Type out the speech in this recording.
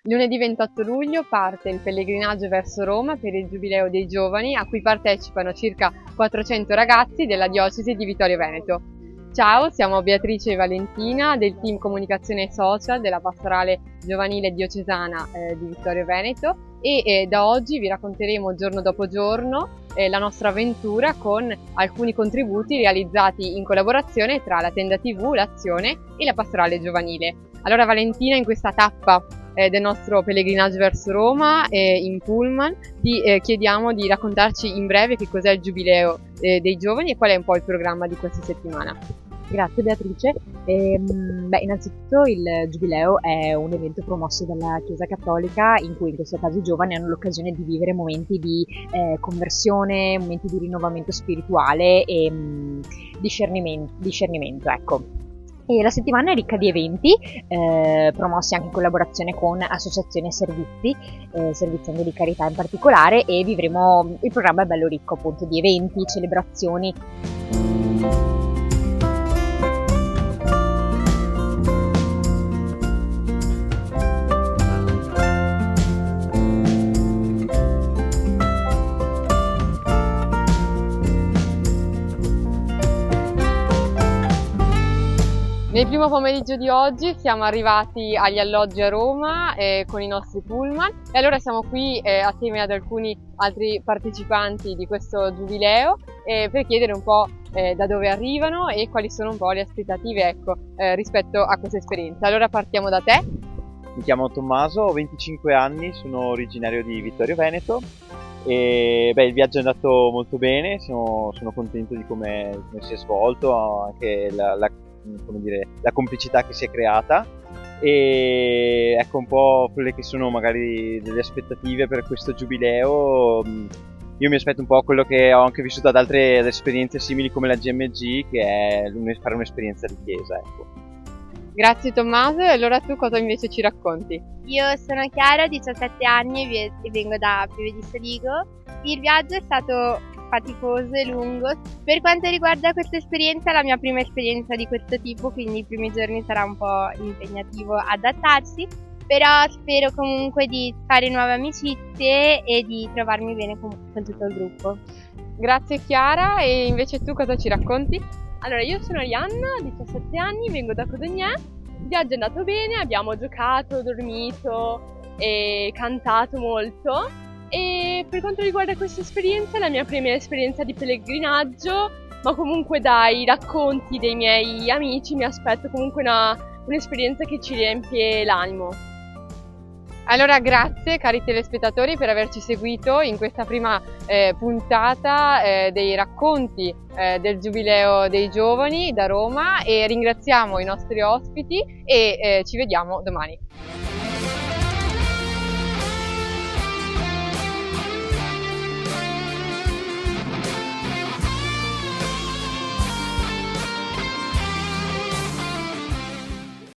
Lunedì 28 luglio parte il pellegrinaggio verso Roma per il Giubileo dei Giovani, a cui partecipano circa 400 ragazzi della diocesi di Vittorio Veneto. Ciao, siamo Beatrice e Valentina del team Comunicazione e Social della Pastorale Giovanile Diocesana di Vittorio Veneto e da oggi vi racconteremo giorno dopo giorno la nostra avventura con alcuni contributi realizzati in collaborazione tra la Tenda TV, l'Azione e la Pastorale Giovanile. Allora Valentina, in questa tappa del nostro pellegrinaggio verso Roma in pullman ti chiediamo di raccontarci in breve che cos'è il Giubileo dei Giovani e qual è un po' il programma di questa settimana. Grazie Beatrice. Innanzitutto il Giubileo è un evento promosso dalla Chiesa Cattolica in cui in questo caso i giovani hanno l'occasione di vivere momenti di conversione, momenti di rinnovamento spirituale e discernimento, ecco. E la settimana è ricca di eventi promossi anche in collaborazione con associazioni e servizi anche di carità in particolare, e vivremo, il programma è bello ricco appunto di eventi, celebrazioni. Nel primo pomeriggio di oggi siamo arrivati agli alloggi a Roma con i nostri pullman e allora siamo qui assieme ad alcuni altri partecipanti di questo Giubileo per chiedere un po' da dove arrivano e quali sono un po' le aspettative rispetto a questa esperienza. Allora partiamo da te. Mi chiamo Tommaso, ho 25 anni, sono originario di Vittorio Veneto e il viaggio è andato molto bene, sono contento di come si è svolto, anche la complicità che si è creata, e ecco un po' quelle che sono magari delle aspettative per questo Giubileo. Io mi aspetto un po' quello che ho anche vissuto ad altre esperienze simili come la GMG, che è fare un'esperienza di chiesa, ecco. Grazie Tommaso, e allora tu cosa invece ci racconti? Io sono Chiara, ho 17 anni e vengo da Pieve di Soligo. Il viaggio è stato faticoso e lungo. Per quanto riguarda questa esperienza, è la mia prima esperienza di questo tipo, quindi i primi giorni sarà un po' impegnativo adattarsi, però spero comunque di fare nuove amicizie e di trovarmi bene con tutto il gruppo. Grazie Chiara, e invece tu cosa ci racconti? Allora, io sono Arianna, ho 17 anni, vengo da Codognè. Il viaggio è andato bene, abbiamo giocato, dormito e cantato molto. E per quanto riguarda questa esperienza, è la mia prima esperienza di pellegrinaggio, ma comunque dai racconti dei miei amici mi aspetto comunque un'esperienza che ci riempie l'animo. Allora grazie cari telespettatori per averci seguito in questa prima puntata dei racconti del Giubileo dei Giovani da Roma, e ringraziamo i nostri ospiti e ci vediamo domani.